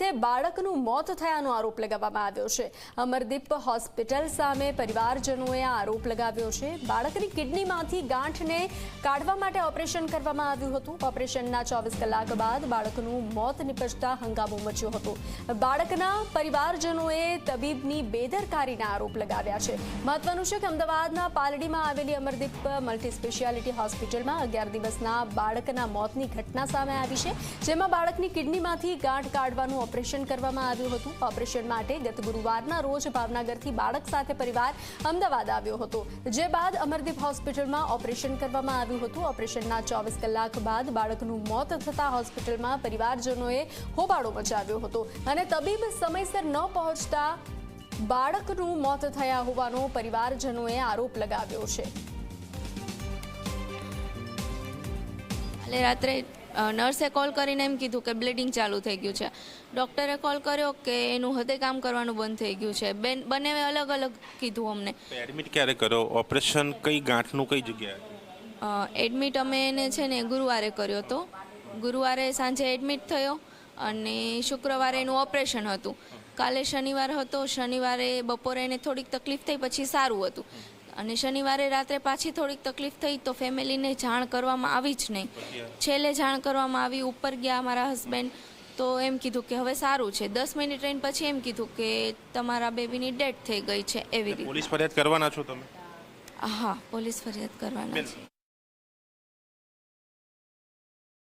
લીધે બાળકનું મોત થયાનો આરોપ લગાવવામાં આવ્યો છે। અમરદીપ હોસ્પિટલ સામે પરિવારજનોએ આરોપ લગાવ્યો છે। બાળકની કિડનીમાંથી ગાંઠને કાઢવા માટે ઓપરેશન કરવામાં આવ્યું હતું। ઓપરેશનના 24 કલાક બાદ બાળકનું મોત નિપજતા હંગામો મચ્યો હતો। બાળકના પરિવારજનોએ તબીબની બેદરકારીના આરોપ લગાવ્યા છે। મહત્વનું છે કે અમદાવાદના પાલડીમાં આવેલી અમરદીપ મલ્ટી સ્પેશિયાલિટી હોસ્પિટલમાં 11 દિવસના બાળકના મોતની ઘટના સામે આવી છે, જેમાં બાળકની કિડનીમાંથી ગાંઠ કાઢવાનું ઓપરેશન કરવામાં આવ્યું હતું। ઓપરેશન માટે ગત ગુરુવારના રોજ ભાવનગરથી બાળક સાથે પરિવાર અમદાવાદ આવ્યો હતો, જે બાદ અમરદીપ હોસ્પિટલમાં ઓપરેશન કરવામાં આવ્યું હતું। ઓપરેશનના 24 કલાક બાદ બાળકનું મોત થતા હોસ્પિટલમાં પરિવારજનોએ હોબાળો મચાવ્યો હતો અને તબીબ સમયસર ન પહોંચતા બાળકનું મોત થયા હોવાનો પરિવારજનોએ આરોપ લગાવ્યો છે। રાત્રે નર્સે કોલ કરીને એમ કીધું કે બ્લીડિંગ ચાલુ થઈ ગયું છે। ડૉક્ટરે કોલ કર્યો કે એનું હૃદય કામ કરવાનું બંધ થઈ ગયું છે। બંને અલગ અલગ કીધું અમને। એડમિટ ક્યારે કર્યો? ઓપરેશન કઈ ગાંઠનું કઈ જગ્યાએ? એડમિટ અમે એને છે ને ગુરુવારે કર્યો હતો। ગુરુવારે સાંજે એડમિટ થયો અને શુક્રવારે એનું ઓપરેશન હતું। કાલે શનિવાર હતો, શનિવારે બપોરે એને થોડીક તકલીફ થઈ, પછી સારું હતું અને શનિવારે રાત્રે પાછી થોડીક તકલીફ થઈ તો ફેમિલીને જાણ કરવામાં આવી જ નહીં। છેલ્લે જાણ કરવામાં આવી, ઉપર ગયા મારા હસબન્ડ, તો એમ કીધું કે હવે સારું છે। 10 મિનિટ રહીને પછી એમ કીધું કે તમારા બેબીની ડેથ થઈ ગઈ છે। એવી રીતે પોલીસ ફરિયાદ કરવાના છો તમે? હા, પોલીસ ફરિયાદ કરવાના છે।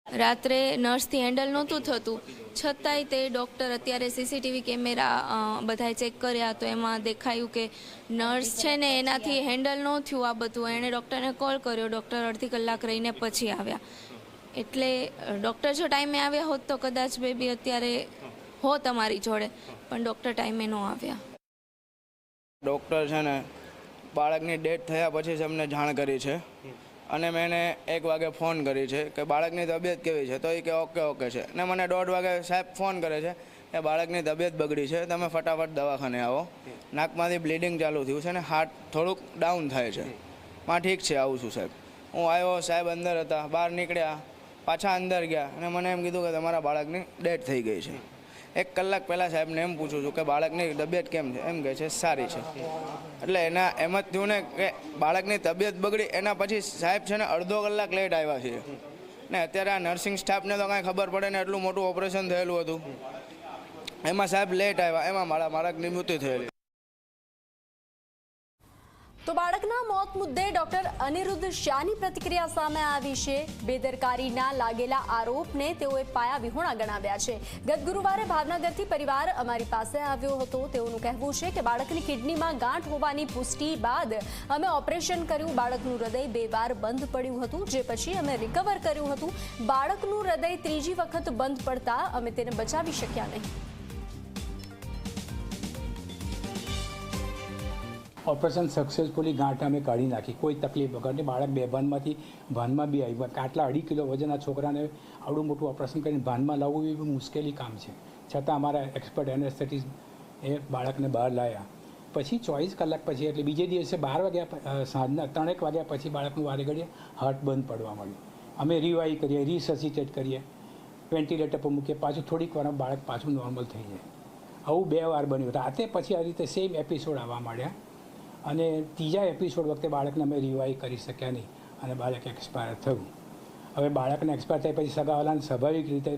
રાત્રે નર્સથી હેન્ડલ નહોતું થતું, છતાંય તે ડૉક્ટર અત્યારે સીસીટીવી કેમેરા બધાએ ચેક કર્યા તો એમાં દેખાયું કે નર્સ છે ને એનાથી હેન્ડલ ન થયું આ બધું। એણે ડૉક્ટરને કોલ કર્યો, ડૉક્ટર અડધી કલાક રહીને પછી આવ્યા। એટલે ડૉક્ટર જો ટાઈમે આવ્યા હોત તો કદાચ બેબી અત્યારે હોત અમારી જોડે, પણ ડૉક્ટર ટાઈમે ન આવ્યા। ડૉક્ટર છે ને બાળકની ડેથ થયા પછી જ અમને જાણ કરી છે અને મેં એને 1 વાગે ફોન કરી છે કે બાળકની તબિયત કેવી છે, તો એ કે ઓકે છે ને મને 1:30 વાગે સાહેબ ફોન કરે છે કે બાળકની તબિયત બગડી છે, તમે ફટાફટ દવાખાને આવો, નાકમાંથી બ્લીડિંગ ચાલુ થયું છે ને હાર્ટ થોડુંક ડાઉન થાય છે। માં ઠીક છે, આવું છું સાહેબ। હું આવ્યો, સાહેબ અંદર હતા, બહાર નીકળ્યા, પાછા અંદર ગયા અને મને એમ કીધું કે તમારા બાળકની ડેથ થઈ ગઈ છે। 1 કલાક પહેલાં સાહેબને એમ પૂછું છું કે બાળકની તબિયત કેમ છે, એમ કહે છે સારી છે। એટલે એના એમ જ થયું ને કે બાળકની તબિયત બગડી, એના પછી સાહેબ છે ને અડધો કલાક લેટ આવ્યા છે ને અત્યારે આ નર્સિંગ સ્ટાફને તો કાંઈ ખબર પડે ને, એટલું મોટું ઓપરેશન થયેલું હતું, એમાં સાહેબ લેટ આવ્યા, એમાં બાળકની મૃત્યુ થયેલી। તો બાળકના મોત મુદ્દે ડોક્ટર અનિરુદ્ધ શાહની પ્રતિક્રિયા સામે આવી છે। બેદરકારીના લાગેલા આરોપને તેઓએ પાયાવિહોણા ગણાવ્યા છે। ગત ગુરુવારે ભાવનગરથી પરિવાર અમારી પાસે આવ્યો હતો। તેઓનું કહેવું છે કે બાળકની કિડનીમાં ગાંઠ હોવાની પુષ્ટિ બાદ અમે ઓપરેશન કર્યું। બાળકનું હૃદય 2 વાર બંધ પડ્યું હતું, જે પછી અમે રિકવર કર્યું હતું। બાળકનું હૃદય ત્રીજી વખત બંધ પડતા અમે તેને બચાવી શક્યા નહીં। ઓપરેશન સક્સેસફુલી ગાંઠ અમે કાઢી નાખી, કોઈ તકલીફ વગરની। બાળક બેભાનમાંથી ભાનમાં બી આવી। આટલા 2.5 કિલો વજનના છોકરાને આવડું મોટું ઓપરેશન કરીને ભાનમાં લાવવું એ મુશ્કેલી કામ છે, છતાં અમારા એક્સપર્ટ એનેસ્થેટિસ્ટ એ બાળકને બહાર લાવ્યા। પછી 24 કલાક પછી એટલે બીજે દિવસે 12 વાગ્યા સાંજના 3 વાગ્યા પછી બાળકનું વારે ઘડીએ હાર્ટ બંધ પડવા માંડ્યું। અમે રિવાઇવ કરીએ, રિસસિટેટ કરીએ, વેન્ટિલેટર પર મૂકીએ, પાછું થોડીક વારમાં બાળક પાછું નોર્મલ થઈ જાય। આવું 2 વાર બન્યું। રાતે પછી આ રીતે સેમ એપિસોડ આવવા માંડ્યા અને ત્રીજા એપિસોડ વખતે બાળકને અમે રિવાઇવ કરી શક્યા નહીં અને બાળક એક્સપાયર થયું। હવે બાળકને એક્સપાયર થાય પછી સગાવાલાને સ્વાભાવિક રીતે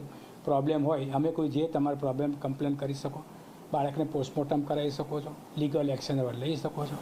પ્રોબ્લેમ હોય, અમે કોઈ જે તમારો પ્રોબ્લેમ કમ્પ્લેન કરી શકો, બાળકને પોસ્ટમોર્ટમ કરાવી શકો છો, લીગલ એક્શન લઈ શકો છો।